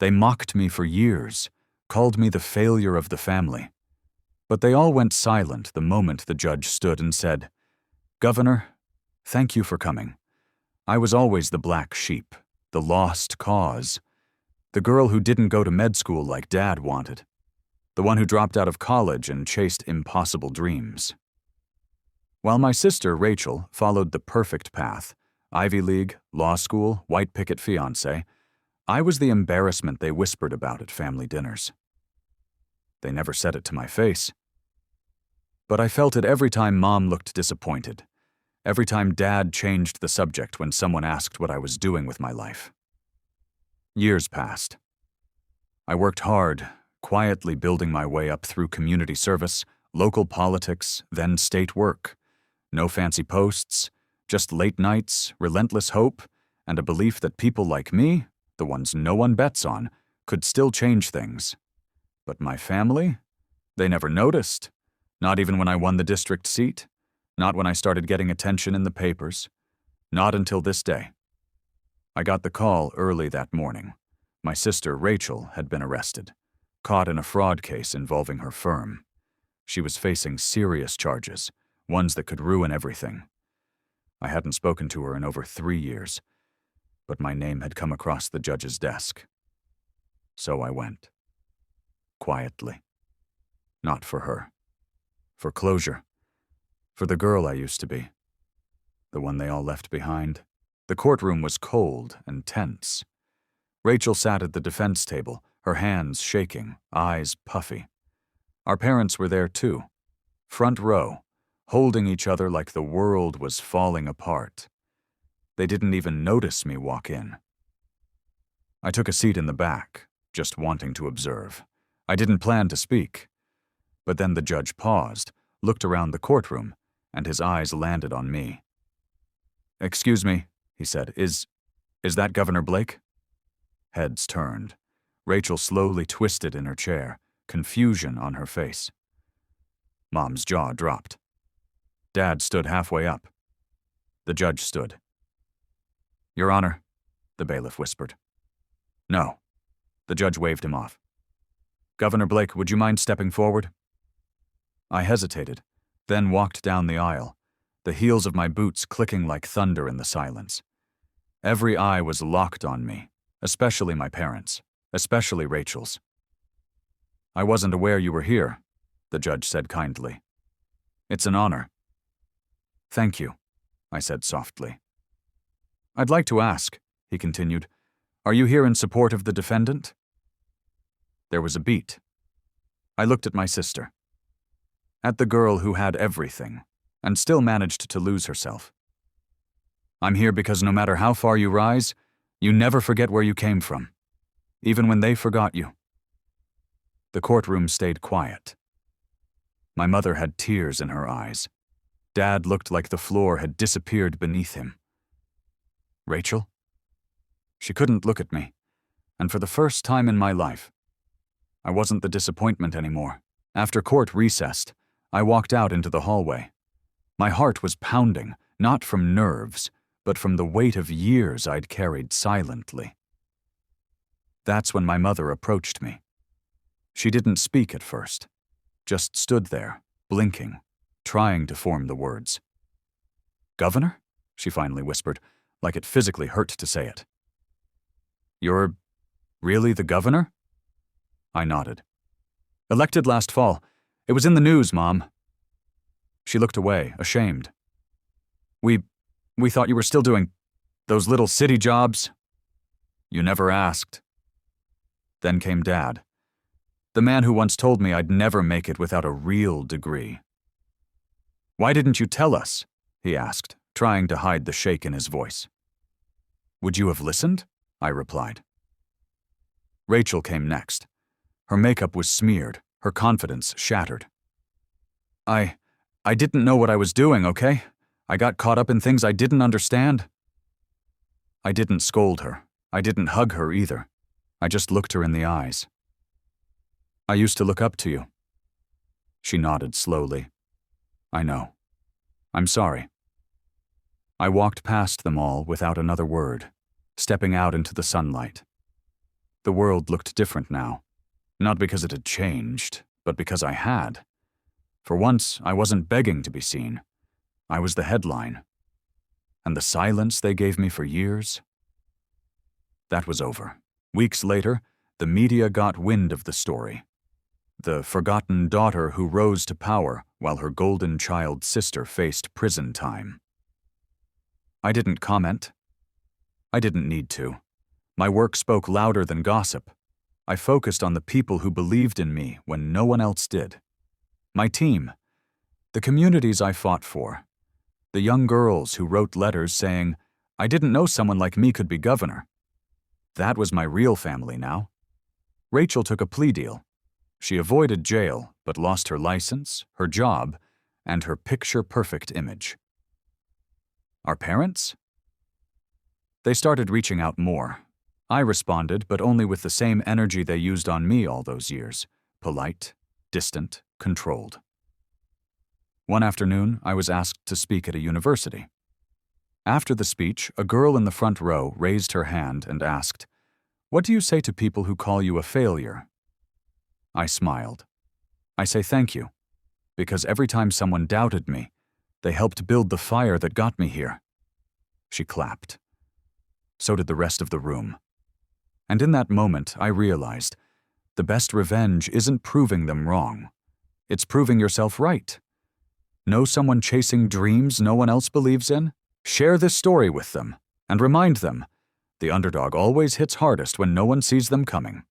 They mocked me for years, called me the failure of the family. But they all went silent the moment the judge stood and said, "Governor, thank you for coming. I was always the black sheep, the lost cause, the girl who didn't go to med school like Dad wanted, the one who dropped out of college and chased impossible dreams." While my sister, Rachel, followed the perfect path, Ivy League, law school, white picket fiancé, I was the embarrassment they whispered about at family dinners. They never said it to my face. But I felt it every time Mom looked disappointed, every time Dad changed the subject when someone asked what I was doing with my life. Years passed. I worked hard, quietly building my way up through community service, local politics, then state work. No fancy posts, just late nights, relentless hope, and a belief that people like me, the ones no one bets on, could still change things. But my family? They never noticed. Not even when I won the district seat. Not when I started getting attention in the papers. Not until this day. I got the call early that morning. My sister, Rachel, had been arrested, caught in a fraud case involving her firm. She was facing serious charges, ones that could ruin everything. I hadn't spoken to her in over 3 years, but my name had come across the judge's desk. So I went. Quietly. Not for her. For closure. For the girl I used to be. The one they all left behind. The courtroom was cold and tense. Rachel sat at the defense table, her hands shaking, eyes puffy. Our parents were there too. Front row, holding each other like the world was falling apart. They didn't even notice me walk in. I took a seat in the back, just wanting to observe. I didn't plan to speak. But then the judge paused, looked around the courtroom, and his eyes landed on me. "Excuse me," he said, is that Governor Blake?" Heads turned. Rachel slowly twisted in her chair, confusion on her face. Mom's jaw dropped. Dad stood halfway up. The judge stood. "Your Honor," the bailiff whispered. "No." The judge waved him off. "Governor Blake, would you mind stepping forward?" I hesitated, then walked down the aisle, the heels of my boots clicking like thunder in the silence. Every eye was locked on me, especially my parents, especially Rachel's. "I wasn't aware you were here," the judge said kindly. "It's an honor." "Thank you," I said softly. "I'd like to ask," he continued, "are you here in support of the defendant?" There was a beat. I looked at my sister. At the girl who had everything, and still managed to lose herself. "I'm here because no matter how far you rise, you never forget where you came from, even when they forgot you." The courtroom stayed quiet. My mother had tears in her eyes. Dad looked like the floor had disappeared beneath him. Rachel? She couldn't look at me, and for the first time in my life, I wasn't the disappointment anymore. After court recessed, I walked out into the hallway. My heart was pounding, not from nerves, but from the weight of years I'd carried silently. That's when my mother approached me. She didn't speak at first, just stood there, blinking, trying to form the words. "Governor?" she finally whispered, like it physically hurt to say it. "You're really the governor?" I nodded. "Elected last fall. It was in the news, Mom." She looked away, ashamed. We thought you were still doing those little city jobs." "You never asked." Then came Dad, the man who once told me I'd never make it without a real degree. "Why didn't you tell us?" he asked, trying to hide the shake in his voice. "Would you have listened?" I replied. Rachel came next. Her makeup was smeared, her confidence shattered. I didn't know what I was doing, okay? I got caught up in things I didn't understand." I didn't scold her. I didn't hug her either. I just looked her in the eyes. "I used to look up to you." She nodded slowly. "I know. I'm sorry." I walked past them all without another word, stepping out into the sunlight. The world looked different now. Not because it had changed, but because I had. For once, I wasn't begging to be seen. I was the headline. And the silence they gave me for years? That was over. Weeks later, the media got wind of the story. The forgotten daughter who rose to power while her golden child sister faced prison time. I didn't comment. I didn't need to. My work spoke louder than gossip. I focused on the people who believed in me when no one else did. My team. The communities I fought for. The young girls who wrote letters saying, "I didn't know someone like me could be governor." That was my real family now. Rachel took a plea deal. She avoided jail, but lost her license, her job, and her picture-perfect image. Our parents? They started reaching out more. I responded, but only with the same energy they used on me all those years. Polite, distant, controlled. One afternoon, I was asked to speak at a university. After the speech, a girl in the front row raised her hand and asked, "What do you say to people who call you a failure?" I smiled. I say thank you, because every time someone doubted me, they helped build the fire that got me here. She clapped. So did the rest of the room. And in that moment, I realized the best revenge isn't proving them wrong. It's proving yourself right. Know someone chasing dreams no one else believes in? Share this story with them and remind them the underdog always hits hardest when no one sees them coming.